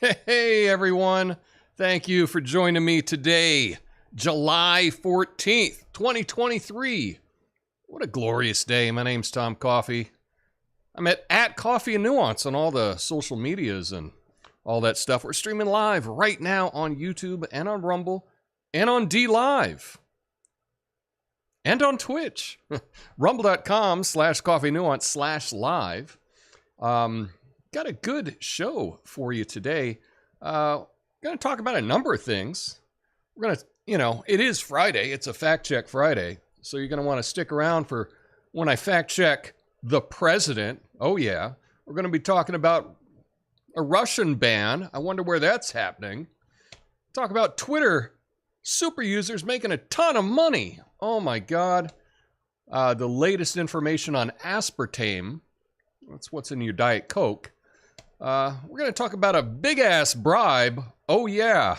Hey everyone, thank you for joining me today, July 14th, 2023. What a glorious day. My name's Tom Coffee. I'm at Coffee and Nuance on all the social medias and all that stuff. We're streaming live right now on YouTube and on Rumble and on D Live and on Twitch. Rumble.com/coffeenuance/live. Got a good show for you today. Going to talk about a number of things. We're going to, it is Friday. It's a fact check Friday. So you're going to want to stick around for when I fact check the president. Oh, yeah. We're going to be talking about a Russian ban. I wonder where that's happening. Talk about Twitter super users making a ton of money. Oh, my God. The latest information on aspartame. That's what's in your Diet Coke. We're going to talk about a big-ass bribe. Oh, yeah.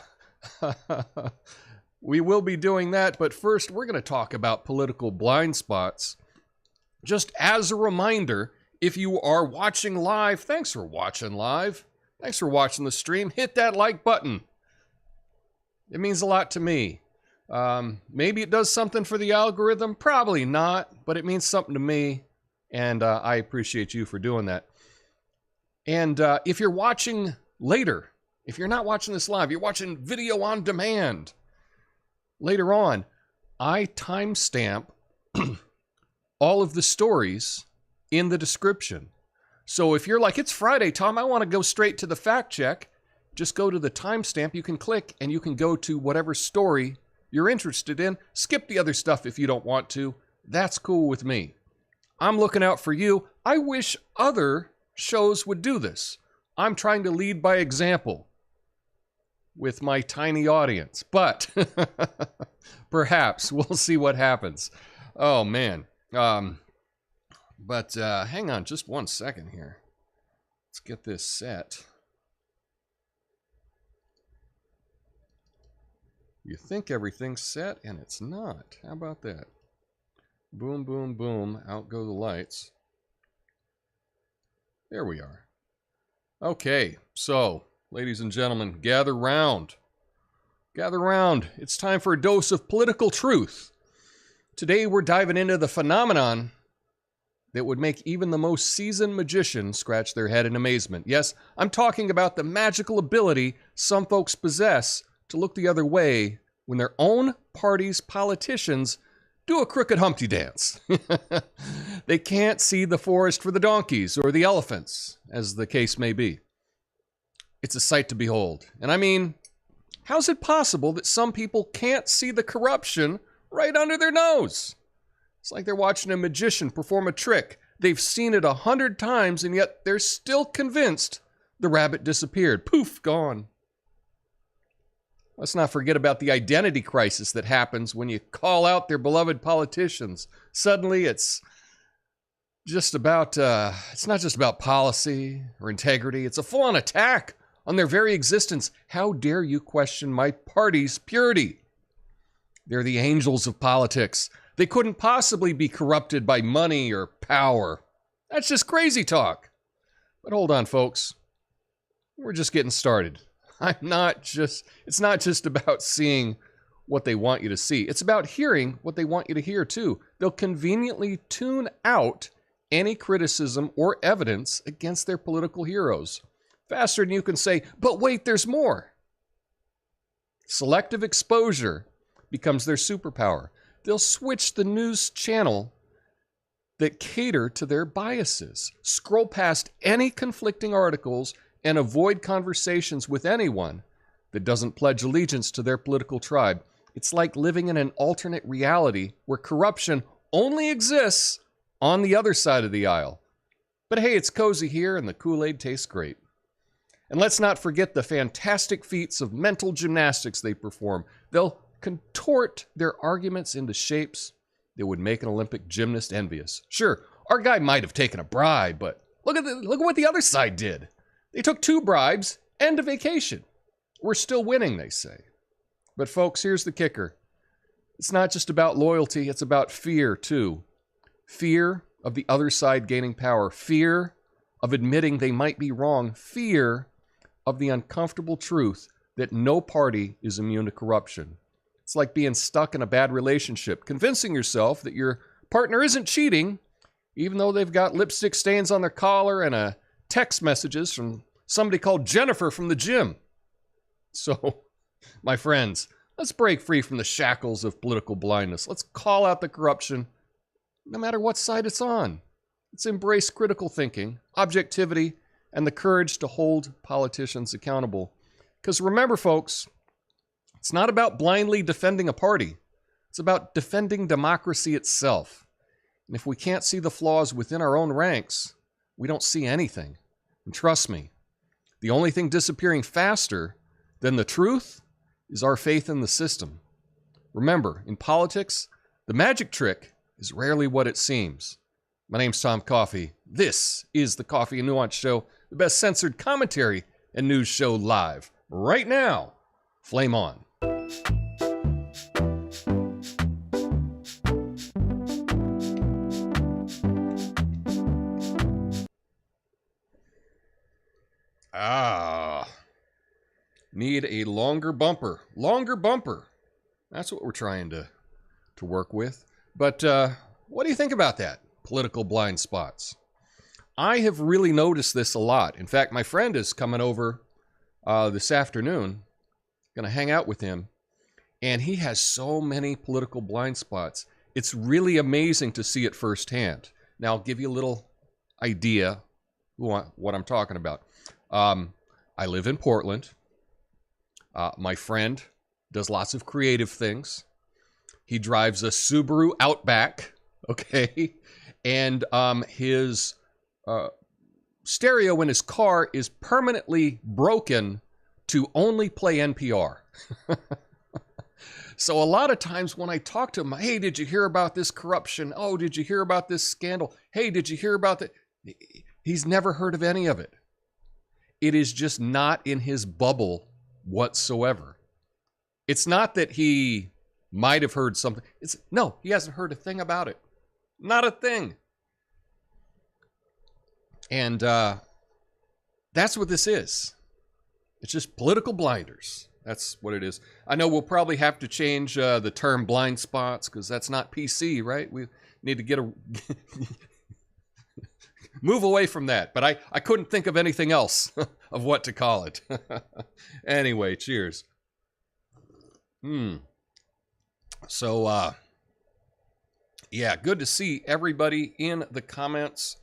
We will be doing that, but first we're going to talk about political blind spots. Just as a reminder, if you are watching live, thanks for watching live. Thanks for watching the stream. Hit that like button. It means a lot to me. Maybe it does something for the algorithm. Probably not, but it means something to me, and I appreciate you for doing that. And if you're watching later, if you're not watching this live, you're watching video on demand. Later on, I timestamp all of the stories in the description. So if you're like, it's Friday, Tom, I want to go straight to the fact check, just go to the timestamp. You can click and you can go to whatever story you're interested in. Skip the other stuff if you don't want to. That's cool with me. I'm looking out for you. I wish other shows would do this. I'm trying to lead by example with my tiny audience, but perhaps we'll see what happens. Oh man. But hang on just 1 second here. Let's get this set. You think everything's set and it's not. How about that? Boom, boom, boom. Out go the lights. There we are. Okay, so, ladies and gentlemen, gather round. Gather round. It's time for a dose of political truth. Today we're diving into the phenomenon that would make even the most seasoned magician scratch their head in amazement. Yes, I'm talking about the magical ability some folks possess to look the other way when their own party's politicians do a crooked Humpty dance. They can't see the forest for the donkeys or the elephants, as the case may be. It's a sight to behold. And I mean, how's it possible that some people can't see the corruption right under their nose? It's like they're watching a magician perform a trick. They've seen it 100 times, and yet they're still convinced the rabbit disappeared. Poof, gone. Let's not forget about the identity crisis that happens when you call out their beloved politicians. Suddenly it's just about, it's not just about policy or integrity. It's a full-on attack on their very existence. How dare you question my party's purity? They're the angels of politics. They couldn't possibly be corrupted by money or power. That's just crazy talk. But hold on, folks. We're just getting started. It's not just about seeing what they want you to see. It's about hearing what they want you to hear, too. They'll conveniently tune out any criticism or evidence against their political heroes faster than you can say, but wait, there's more. Selective exposure becomes their superpower. They'll switch the news channel that cater to their biases, scroll past any conflicting articles, and avoid conversations with anyone that doesn't pledge allegiance to their political tribe. It's like living in an alternate reality where corruption only exists on the other side of the aisle. But hey, it's cozy here and the Kool-Aid tastes great. And let's not forget the fantastic feats of mental gymnastics they perform. They'll contort their arguments into shapes that would make an Olympic gymnast envious. Sure, our guy might have taken a bribe, but look at what the other side did. They took 2 bribes and a vacation. We're still winning, they say. But folks, here's the kicker. It's not just about loyalty, it's about fear, too. Fear of the other side gaining power. Fear of admitting they might be wrong. Fear of the uncomfortable truth that no party is immune to corruption. It's like being stuck in a bad relationship, convincing yourself that your partner isn't cheating, even though they've got lipstick stains on their collar and text messages from somebody called Jennifer from the gym. So, my friends, let's break free from the shackles of political blindness. Let's call out the corruption, no matter what side it's on. Let's embrace critical thinking, objectivity, and the courage to hold politicians accountable. Because remember, folks, it's not about blindly defending a party. It's about defending democracy itself. And if we can't see the flaws within our own ranks, we don't see anything. And trust me, the only thing disappearing faster than the truth is our faith in the system. Remember, in politics, the magic trick is rarely what it seems. My name's Tom Coffey. This is the Coffee and Nuance Show, the best censored commentary and news show live. Right now, flame on. Need a longer bumper. Longer bumper. That's what we're trying to work with. But what do you think about that? Political blind spots. I have really noticed this a lot. In fact, my friend is coming over this afternoon. Going to hang out with him. And he has so many political blind spots. It's really amazing to see it firsthand. Now, I'll give you a little idea what I'm talking about. I live in Portland. My friend does lots of creative things. He drives a Subaru Outback, okay? And his stereo in his car is permanently broken to only play NPR. So a lot of times when I talk to him, hey, did you hear about this corruption? Oh, did you hear about this scandal? Hey, did you hear about that? He's never heard of any of it. It is just not in his bubble whatsoever. It's not that he might have heard something. No, he hasn't heard a thing about it. Not a thing. And that's what this is. It's just political blinders. That's what it is. I know we'll probably have to change the term blind spots because that's not PC, right? We need to get move away from that. But I couldn't think of anything else of what to call it. Anyway, cheers. So, yeah, good to see everybody in the comments.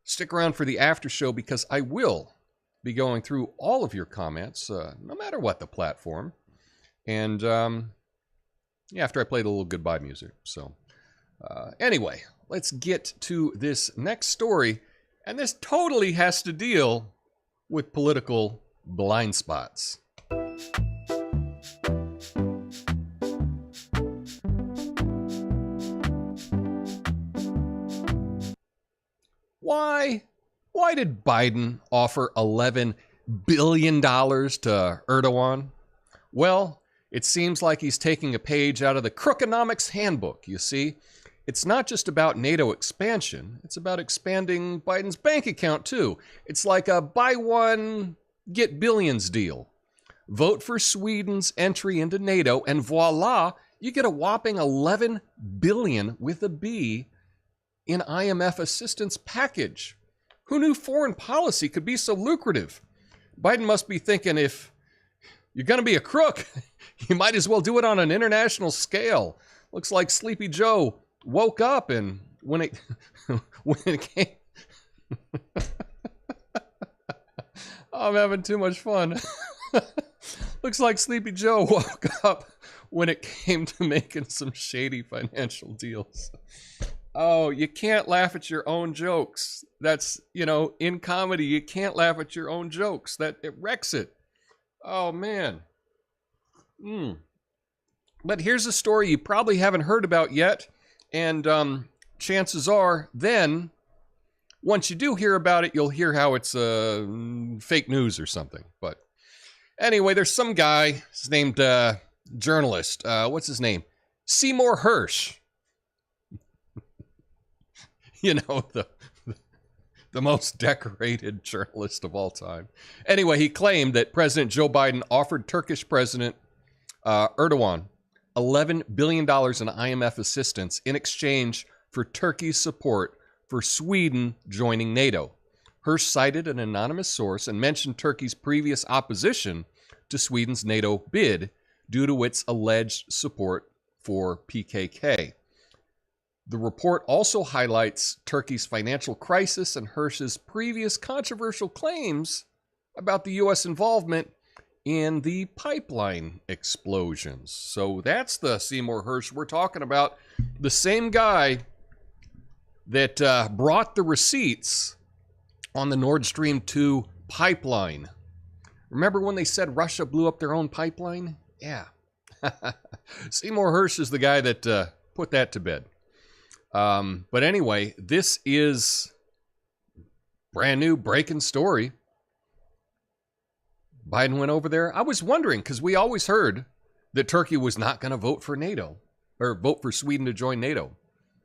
Stick around for the after show because I will be going through all of your comments, no matter what the platform. And yeah, after I play the little goodbye music. So anyway, let's get to this next story. And this totally has to deal with political blind spots. Why did Biden offer $11 billion to Erdogan? Well, it seems like he's taking a page out of the Crookonomics handbook, you see. It's not just about NATO expansion. It's about expanding Biden's bank account, too. It's like a buy one, get billions deal. Vote for Sweden's entry into NATO, and voila, you get a whopping $11 billion with a B in IMF assistance package. Who knew foreign policy could be so lucrative? Biden must be thinking, if you're going to be a crook, you might as well do it on an international scale. Looks like Sleepy Joe woke up, and when it came... I'm having too much fun. Looks like Sleepy Joe woke up when it came to making some shady financial deals. Oh, you can't laugh at your own jokes. That's, in comedy, you can't laugh at your own jokes. It wrecks it. Oh, man. But here's a story you probably haven't heard about yet. And chances are, then, once you do hear about it, you'll hear how it's fake news or something. But anyway, there's some guy, he's named journalist. What's his name? Seymour Hersh. The the most decorated journalist of all time. Anyway, he claimed that President Joe Biden offered Turkish President Erdogan $11 billion in IMF assistance in exchange for Turkey's support for Sweden joining NATO. Hersh cited an anonymous source and mentioned Turkey's previous opposition to Sweden's NATO bid due to its alleged support for PKK. The report also highlights Turkey's financial crisis and Hersh's previous controversial claims about the U.S. involvement in the pipeline explosions. So that's the Seymour Hersh we're talking about. The same guy that brought the receipts on the Nord Stream 2 pipeline. Remember when they said Russia blew up their own pipeline? Yeah. Seymour Hersh is the guy that put that to bed. But anyway, this is brand new breaking story. Biden went over there. I was wondering, because we always heard that Turkey was not going to vote for NATO, or vote for Sweden to join NATO.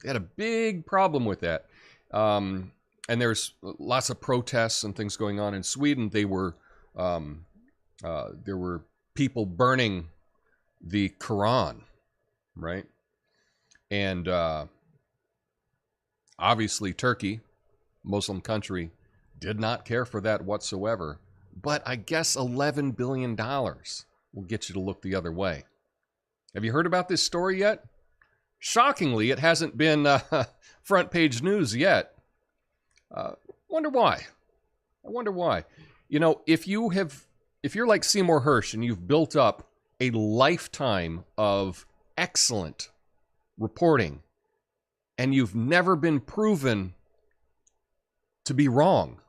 They had a big problem with that. And there's lots of protests and things going on in Sweden. There were people burning the Quran, right? And obviously Turkey, Muslim country, did not care for that whatsoever. But I guess $11 billion will get you to look the other way. Have you heard about this story yet? Shockingly, it hasn't been front page news yet. Wonder why? I wonder why. You know, if you're like Seymour Hersh and you've built up a lifetime of excellent reporting and you've never been proven to be wrong,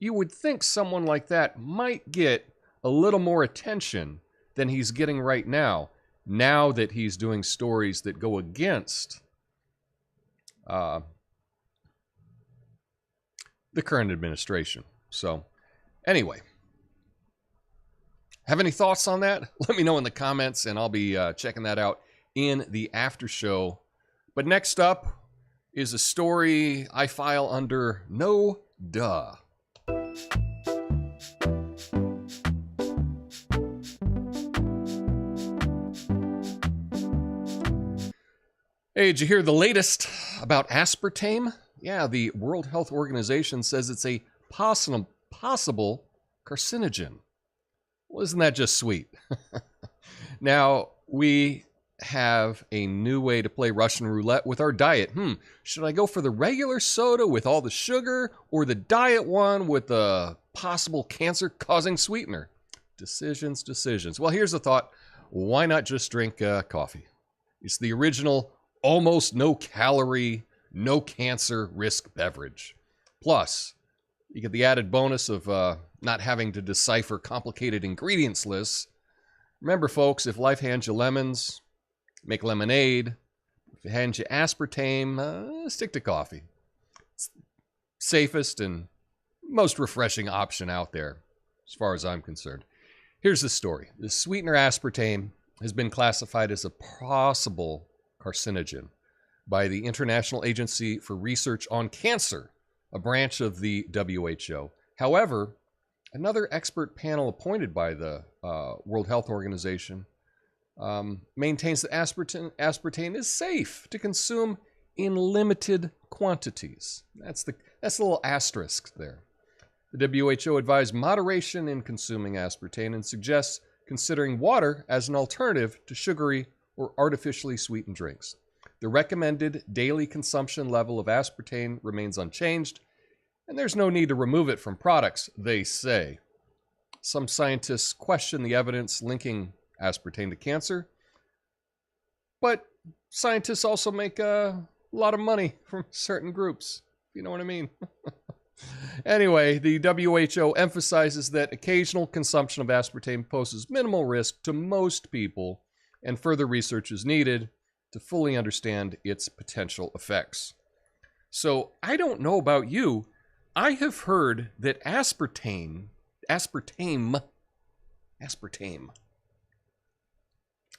you would think someone like that might get a little more attention than he's getting right now that he's doing stories that go against the current administration. So, anyway, have any thoughts on that? Let me know in the comments, and I'll be checking that out in the after show. But next up is a story I file under No Duh. Hey, did you hear the latest about aspartame? Yeah, the World Health Organization says it's a possible carcinogen. Well, isn't that just sweet? Now, we have a new way to play Russian roulette with our diet. Should I go for the regular soda with all the sugar or the diet one with the possible cancer-causing sweetener? Decisions. Well, here's the thought. Why not just drink coffee? It's the original, almost no-calorie, no-cancer risk beverage. Plus, you get the added bonus of not having to decipher complicated ingredients lists. Remember, folks, if life hands you lemons, make lemonade. If it hands you aspartame, stick to coffee. It's the safest and most refreshing option out there, as far as I'm concerned. Here's the story. The sweetener aspartame has been classified as a possible carcinogen by the International Agency for Research on Cancer, a branch of the WHO. However, another expert panel appointed by the World Health Organization maintains that aspartame is safe to consume in limited quantities. That's the little asterisk there. The WHO advised moderation in consuming aspartame and suggests considering water as an alternative to sugary or artificially sweetened drinks. The recommended daily consumption level of aspartame remains unchanged, and there's no need to remove it from products, they say. Some scientists question the evidence linking aspartame to cancer, but scientists also make a lot of money from certain groups, if you know what I mean. Anyway, the WHO emphasizes that occasional consumption of aspartame poses minimal risk to most people, and further research is needed to fully understand its potential effects. So, I don't know about you, I have heard that aspartame, I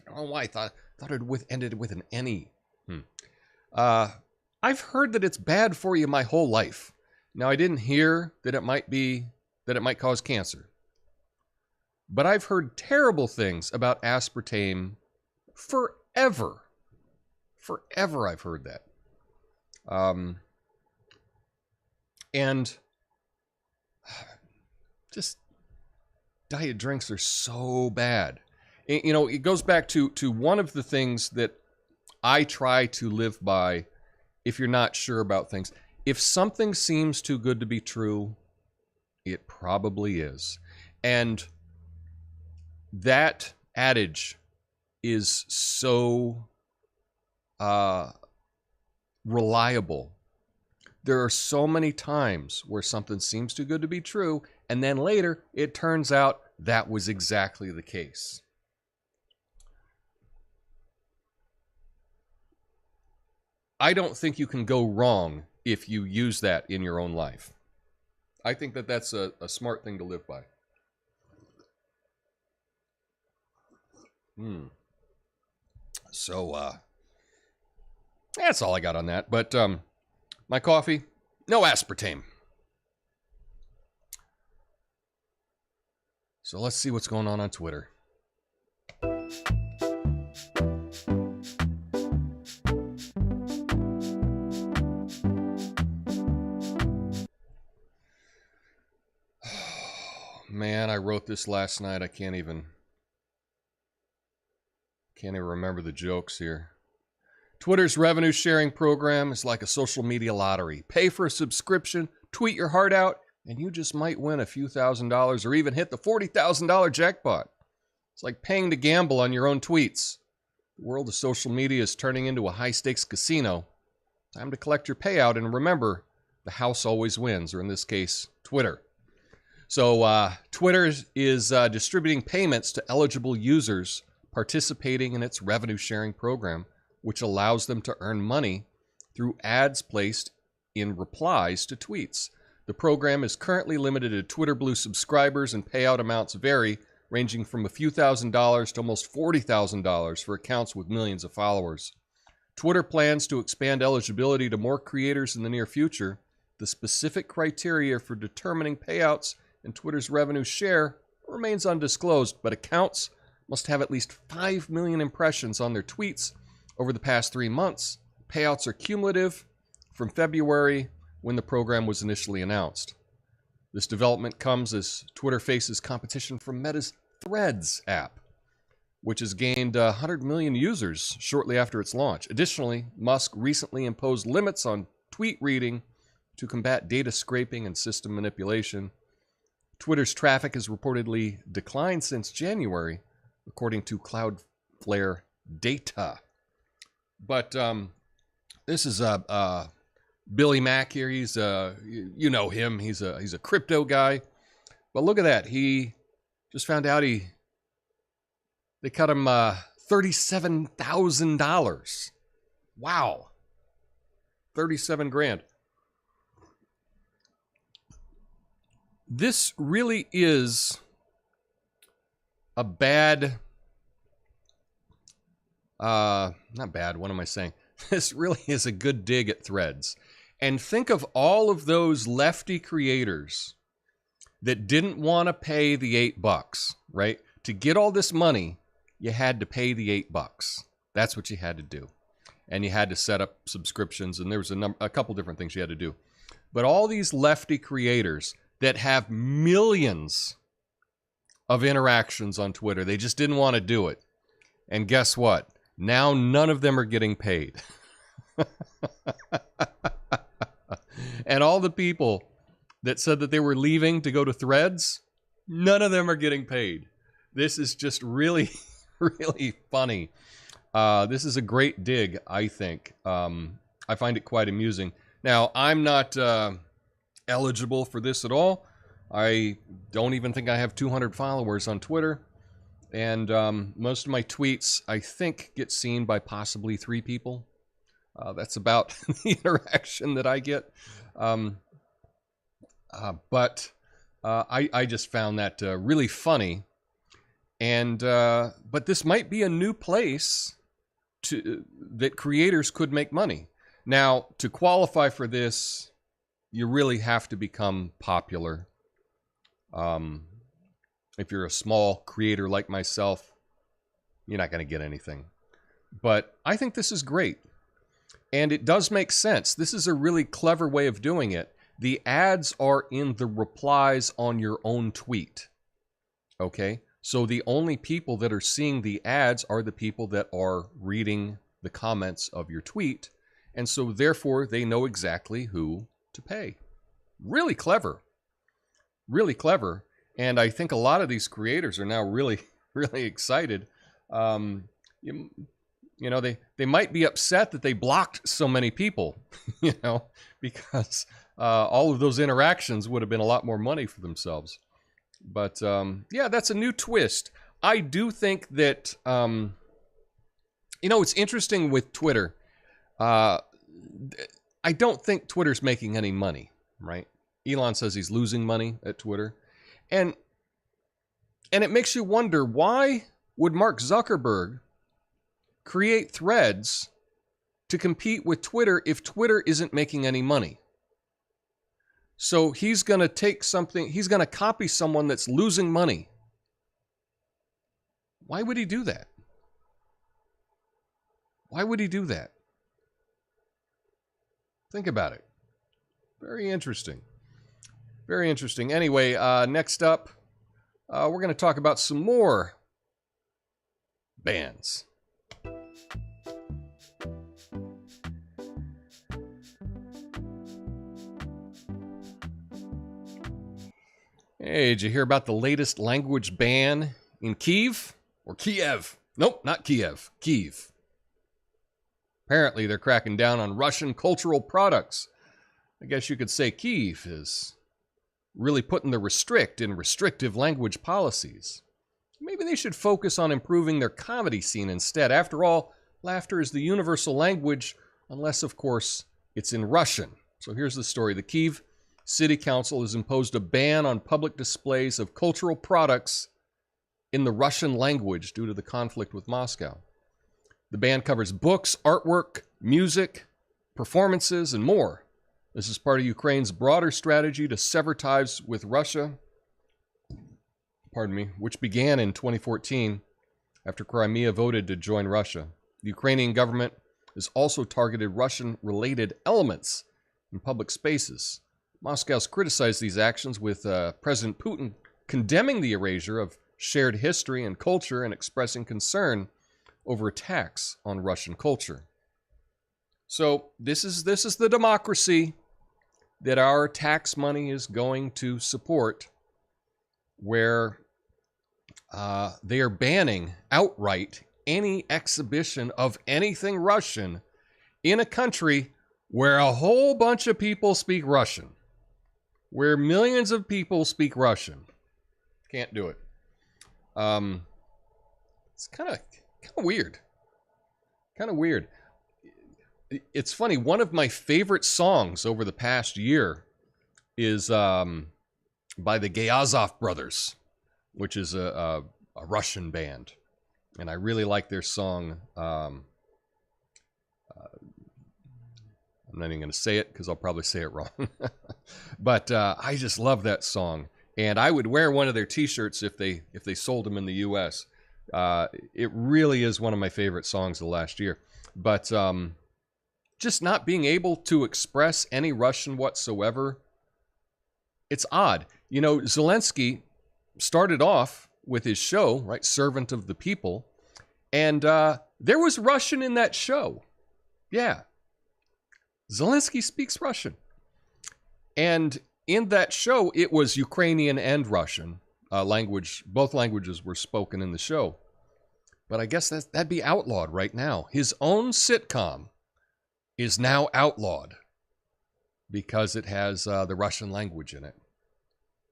don't know why I thought it ended with an N-E. I've heard that it's bad for you my whole life. Now, I didn't hear that it might cause cancer. But I've heard terrible things about aspartame forever. Forever I've heard that. And just diet drinks are so bad. You know, it goes back to one of the things that I try to live by if you're not sure about things. If something seems too good to be true, it probably is. And that adage is so reliable. There are so many times where something seems too good to be true, and then later it turns out that was exactly the case. I don't think you can go wrong if you use that in your own life. I think that that's a smart thing to live by. So, that's all I got on that. But my coffee, no aspartame. So let's see what's going on Twitter. Man, I wrote this last night. I can't even remember the jokes here. Twitter's revenue sharing program is like a social media lottery. Pay for a subscription, tweet your heart out, and you just might win a few $1,000s or even hit the $40,000 jackpot. It's like paying to gamble on your own tweets. The world of social media is turning into a high-stakes casino. Time to collect your payout, and remember, the house always wins, or in this case, Twitter. So Twitter is distributing payments to eligible users participating in its revenue sharing program, which allows them to earn money through ads placed in replies to tweets. The program is currently limited to Twitter Blue subscribers, and payout amounts vary, ranging from a few $1,000s to almost $40,000 for accounts with millions of followers. Twitter plans to expand eligibility to more creators in the near future. The specific criteria for determining payouts and Twitter's revenue share remains undisclosed, but accounts must have at least 5 million impressions on their tweets over the past 3 months. Payouts are cumulative from February, when the program was initially announced. This development comes as Twitter faces competition from Meta's Threads app, which has gained 100 million users shortly after its launch. Additionally, Musk recently imposed limits on tweet reading to combat data scraping and system manipulation. Twitter's traffic has reportedly declined since January, according to Cloudflare data. But this is Billy Mack here. He's you know him. He's a crypto guy. But look at that. He just found out they cut him $37,000. Wow. 37 grand. This really is a bad, not bad, what am I saying? This really is a good dig at Threads. And think of all of those lefty creators that didn't want to pay the $8, right? To get all this money, you had to pay the $8. That's what you had to do. And you had to set up subscriptions, and there was a couple different things you had to do. But all these lefty creators that have millions of interactions on Twitter, they just didn't want to do it. And guess what? Now none of them are getting paid. And all the people that said that they were leaving to go to Threads, none of them are getting paid. This is just really, really funny. This is a great dig, I think. I find it quite amusing. Now, I'm not eligible for this at all. I don't even think I have 200 followers on Twitter. And most of my tweets, I think, get seen by possibly 3 people. That's about the interaction that I get. But I just found that really funny. And but this might be a new place that creators could make money. Now, to qualify for this, you really have to become popular. If you're a small creator like myself, you're not going to get anything. But I think this is great. And it does make sense. This is a really clever way of doing it. The ads are in the replies on your own tweet. Okay? So the only people that are seeing the ads are the people that are reading the comments of your tweet. And so therefore, they know exactly who to pay. Really clever. Really clever. And I think a lot of these creators are now really, really excited. You know, they might be upset that they blocked so many people, you know, because all of those interactions would have been a lot more money for themselves. But yeah, that's a new twist. I do think that, you know, it's interesting with Twitter. I don't think Twitter's making any money, right? Elon says he's losing money at Twitter. And it makes you wonder, why would Mark Zuckerberg create Threads to compete with Twitter if Twitter isn't making any money? So he's going to take something, he's going to copy someone that's losing money. Why would he do that? Why would he do that? Think about it. Very interesting. Very interesting. Anyway, next up, we're going to talk about some more bans. Hey, did you hear about the latest language ban in Kiev? Or Kiev? Nope, not Kiev. Kiev. Apparently, they're cracking down on Russian cultural products. I guess you could say Kiev is really putting the restrict in restrictive language policies. Maybe they should focus on improving their comedy scene instead. After all, laughter is the universal language, unless, of course, it's in Russian. So here's the story. The Kiev City Council has imposed a ban on public displays of cultural products in the Russian language due to the conflict with Moscow. The ban covers books, artwork, music, performances, and more. This is part of Ukraine's broader strategy to sever ties with Russia, which began in 2014 after Crimea voted to join Russia. The Ukrainian government has also targeted Russian-related elements in public spaces. Moscow's criticized these actions, with President Putin condemning the erasure of shared history and culture and expressing concern over attacks on Russian culture. So this is the democracy that our tax money is going to support, where they are banning outright any exhibition of anything Russian in a country where a whole bunch of people speak Russian, where millions of people speak Russian. Can't do it. It's kind of weird. Kind of weird. It's funny. One of my favorite songs over the past year is by the Gayazov brothers, which is a Russian band. And I really like their song. I'm not even going to say it because I'll probably say it wrong. But I just love that song. And I would wear one of their t-shirts if they sold them in the U.S. It really is one of my favorite songs of the last year. But just not being able to express any Russian whatsoever, it's odd. You know, Zelensky started off with his show, right, Servant of the People, and there was Russian in that show. Yeah. Zelensky speaks Russian. And in that show, it was Ukrainian and Russian language. Both languages were spoken in the show. But I guess that'd be outlawed right now. His own sitcom is now outlawed because it has the Russian language in it.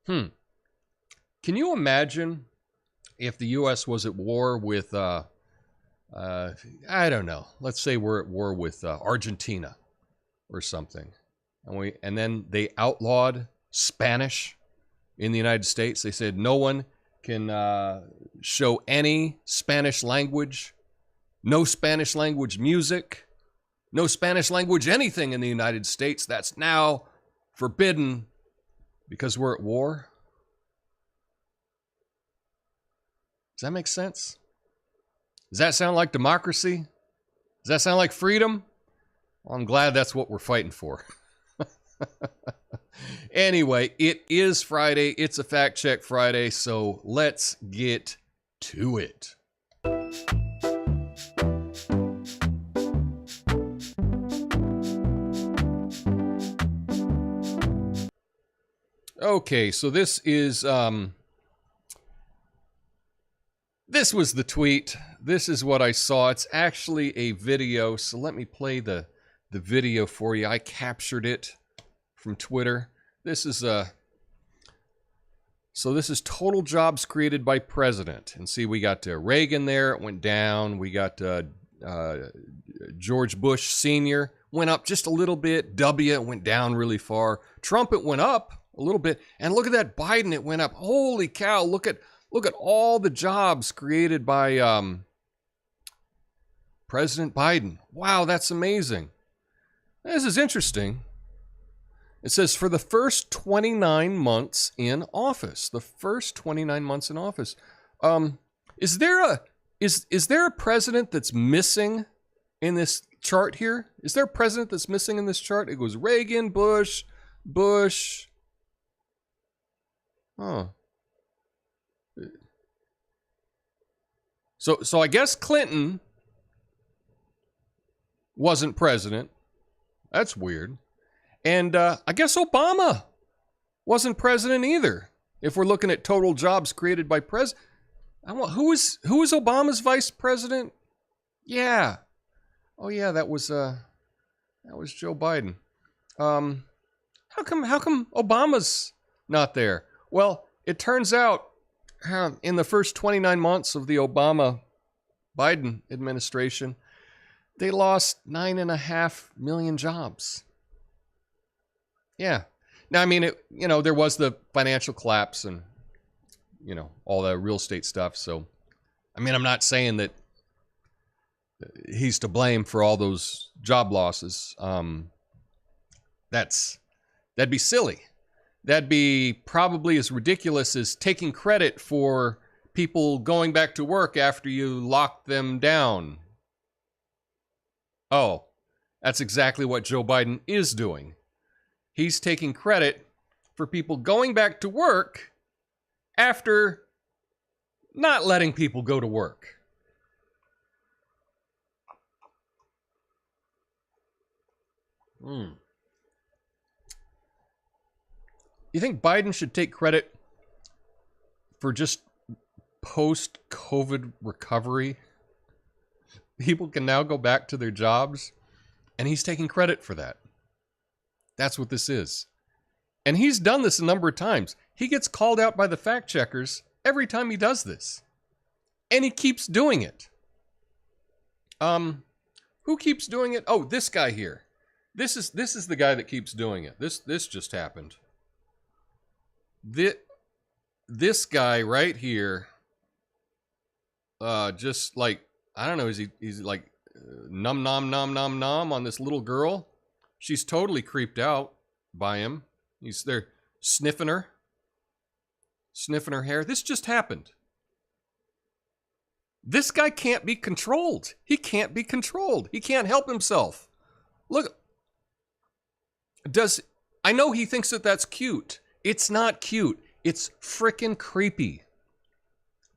Can you imagine if the U.S. was at war with, I don't know, let's say we're at war with Argentina or something, and then they outlawed Spanish in the United States. They said no one can show any Spanish language, no Spanish language music, no Spanish language anything in the United States. That's now forbidden because we're at war. Does that make sense? Does that sound like democracy? Does that sound like freedom? Well, I'm glad that's what we're fighting for. Anyway, it is Friday. It's a Fact Check Friday, so let's get to it. Okay, so this is this was the tweet. This is what I saw. It's actually a video, so let me play the video for you. I captured it from Twitter. This is so this is total jobs created by president. And see, we got Reagan there, it went down. We got George Bush Sr. went up just a little bit. W, it went down really far. Trump, it went up a little bit. And look at that Biden, it went up. Holy cow, look at all the jobs created by President Biden. Wow, that's amazing. This is interesting. It says for the first 29 months in office. The first 29 months in office. Is there a president that's missing in this chart here? Is there a president that's missing in this chart? It goes Reagan, Bush. Oh. So I guess Clinton wasn't president. That's weird. And I guess Obama wasn't president either. If we're looking at total jobs created by president, who is Obama's vice president? Yeah. Oh yeah, that was Joe Biden. How come Obama's not there? Well, it turns out in the first 29 months of the Obama-Biden administration, they lost 9.5 million jobs. Yeah. Now, I mean, there was the financial collapse and, all the real estate stuff. So, I mean, I'm not saying that he's to blame for all those job losses. That'd be silly. That'd be probably as ridiculous as taking credit for people going back to work after you locked them down. Oh, that's exactly what Joe Biden is doing. He's taking credit for people going back to work after not letting people go to work. You think Biden should take credit for just post-COVID recovery? People can now go back to their jobs, and he's taking credit for that. That's what this is. And he's done this a number of times. He gets called out by the fact checkers every time he does this. And he keeps doing it. Who keeps doing it? Oh, this guy here. This is the guy that keeps doing it. This just happened. This guy right here, just like, I don't know, he's like nom nom nom nom nom on this little girl. She's totally creeped out by him. He's there sniffing her hair. This just happened. This guy can't be controlled. He can't be controlled. He can't help himself. Look, I know he thinks that that's cute. It's not cute. It's frickin' creepy.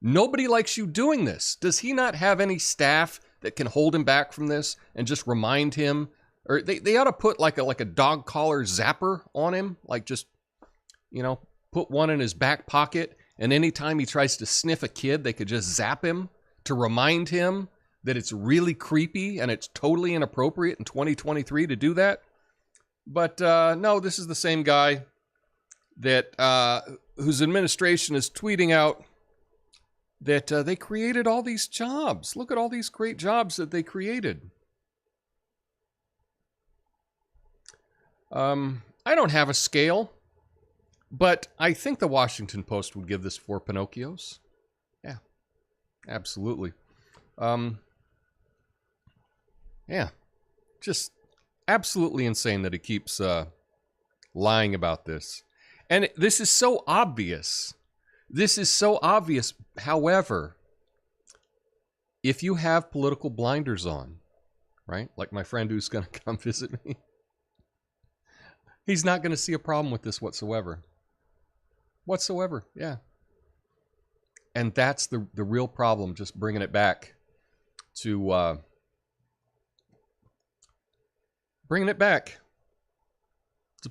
Nobody likes you doing this. Does he not have any staff that can hold him back from this and just remind him? Or they ought to put like a dog collar zapper on him. Like just, put one in his back pocket. And anytime he tries to sniff a kid, they could just zap him to remind him that it's really creepy and it's totally inappropriate in 2023 to do that. But no, this is the same guy that whose administration is tweeting out that they created all these jobs. Look at all these great jobs that they created. I don't have a scale, but I think the Washington Post would give this 4 Pinocchios. Yeah, absolutely. Yeah, just absolutely insane that he keeps lying about this. And this is so obvious. This is so obvious. However, if you have political blinders on, right? Like my friend who's going to come visit me, he's not going to see a problem with this whatsoever. Whatsoever, yeah. And that's the real problem, just bringing it back to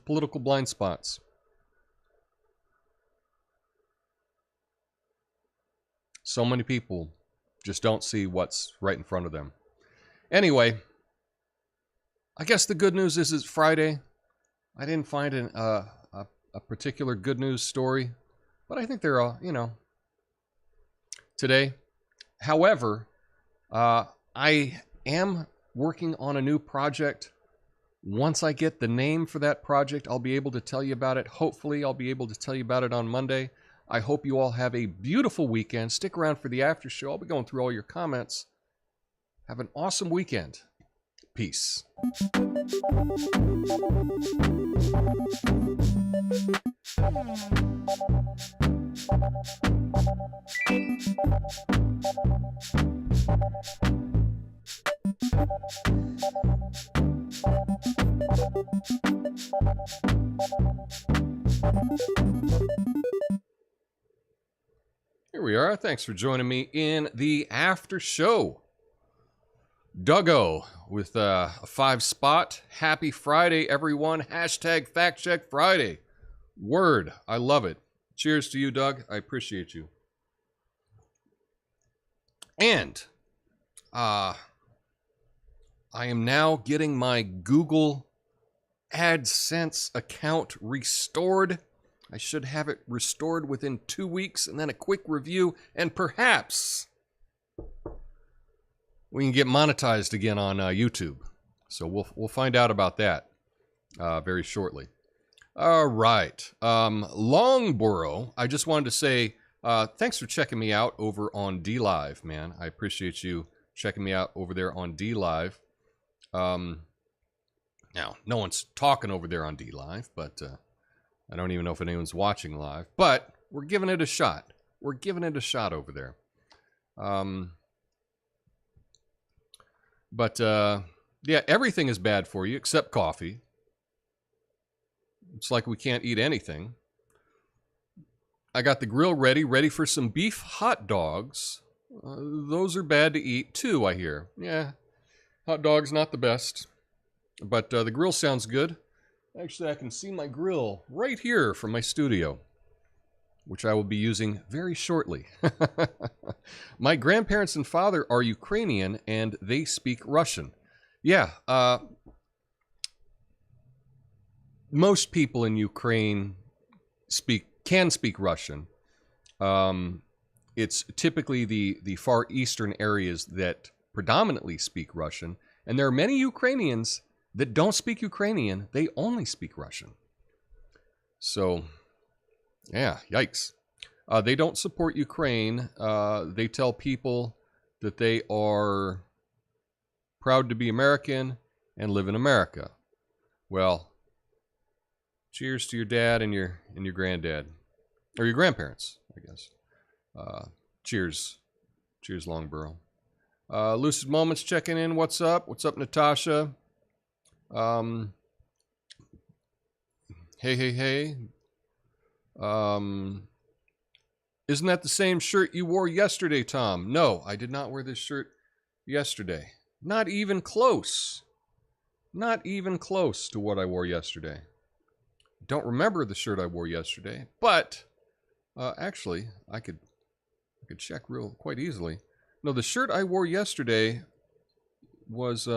political blind spots. So many people just don't see what's right in front of them. Anyway, I guess the good news is it's Friday. I didn't find a particular good news story, but I think they're all, today. However, I am working on a new project. Once I get the name for that project, I'll be able to tell you about it. Hopefully, I'll be able to tell you about it on Monday. I hope you all have a beautiful weekend. Stick around for the after show. I'll be going through all your comments. Have an awesome weekend. Peace. Here we are. Thanks for joining me in the after show. Duggo with a 5 spot. Happy Friday, everyone. Hashtag Fact Check Friday. Word. I love it. Cheers to you, Doug. I appreciate you. And I am now getting my Google AdSense account restored. I should have it restored within 2 weeks, and then a quick review, and perhaps we can get monetized again on YouTube. So we'll find out about that very shortly. All right, Longborough. I just wanted to say thanks for checking me out over on DLive, man. I appreciate you checking me out over there on DLive. Now, no one's talking over there on DLive, but I don't even know if anyone's watching live, but we're giving it a shot. We're giving it a shot over there. Yeah, everything is bad for you except coffee. It's like we can't eat anything. I got the grill ready for some beef hot dogs. Those are bad to eat too, I hear. Yeah, hot dogs not the best, but the grill sounds good. Actually, I can see my grill right here from my studio, which I will be using very shortly. My grandparents and father are Ukrainian, and they speak Russian. Yeah, most people in Ukraine can speak Russian. It's typically the far eastern areas that predominantly speak Russian, and there are many Ukrainians that don't speak Ukrainian, they only speak Russian. So, yeah, yikes. They don't support Ukraine. They tell people that they are proud to be American and live in America. Well, cheers to your dad and your granddad. Or your grandparents, I guess. Cheers. Cheers, Longborough. Lucid Moments checking in. What's up? What's up, Natasha? Hey. Isn't that the same shirt you wore yesterday, Tom? No, I did not wear this shirt yesterday. Not even close. Not even close to what I wore yesterday. Don't remember the shirt I wore yesterday, but actually, I could check quite easily. No, the shirt I wore yesterday was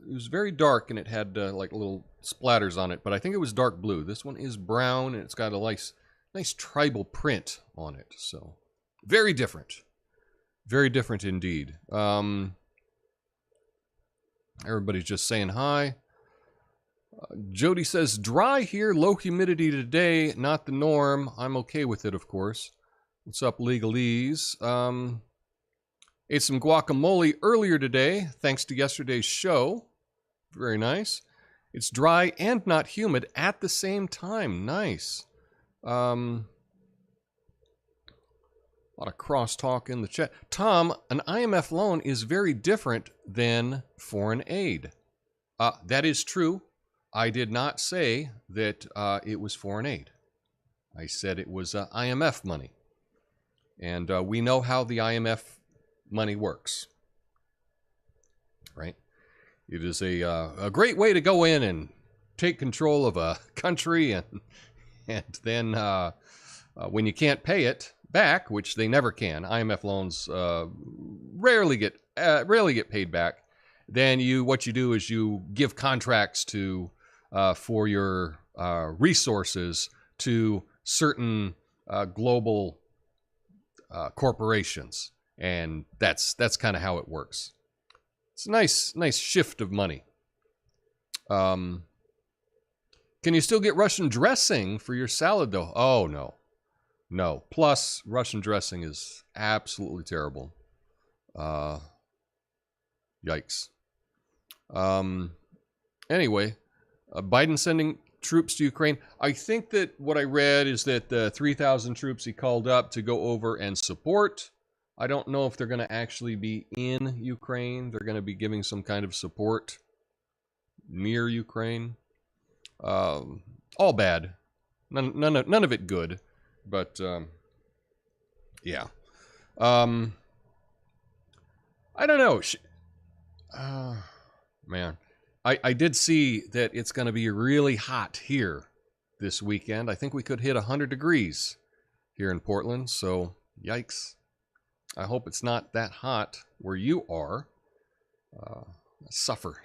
it was very dark, and it had like little splatters on it, but I think it was dark blue. This one is brown, and it's got a nice tribal print on it. So very different indeed. Everybody's just saying hi. Jody says, dry here, low humidity today, not the norm. I'm okay with it, of course. What's up, Legalese? Ate some guacamole earlier today, thanks to yesterday's show. Very nice. It's dry and not humid at the same time. Nice. A lot of crosstalk in the chat. Tom, an IMF loan is very different than foreign aid. That is true. I did not say that it was foreign aid. I said it was IMF money. And we know how the IMF money works. Right? It is a great way to go in and take control of a country, and then when you can't pay it back, which they never can, IMF loans rarely get paid back. Then what you do is you give contracts to for your resources to certain global corporations, and that's kind of how it works. It's a nice shift of money. Can you still get Russian dressing for your salad dough? Oh, no. Plus, Russian dressing is absolutely terrible. Yikes. Anyway, Biden sending troops to Ukraine. I think that what I read is that the 3,000 troops he called up to go over and support. I don't know if they're going to actually be in Ukraine. They're going to be giving some kind of support near Ukraine. All bad. None of it good. But, yeah. I don't know. Man. I did see that it's going to be really hot here this weekend. I think we could hit 100 degrees here in Portland. So, yikes. I hope it's not that hot where you are. Suffer.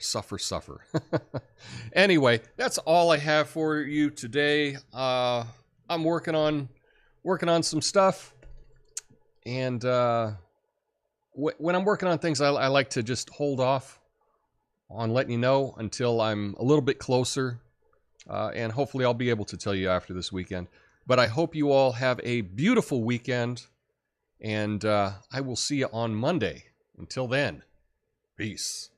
Anyway, that's all I have for you today. I'm working on some stuff, and when I'm working on things, I like to just hold off on letting you know until I'm a little bit closer, and hopefully I'll be able to tell you after this weekend. But I hope you all have a beautiful weekend, and I will see you on Monday. Until then, peace.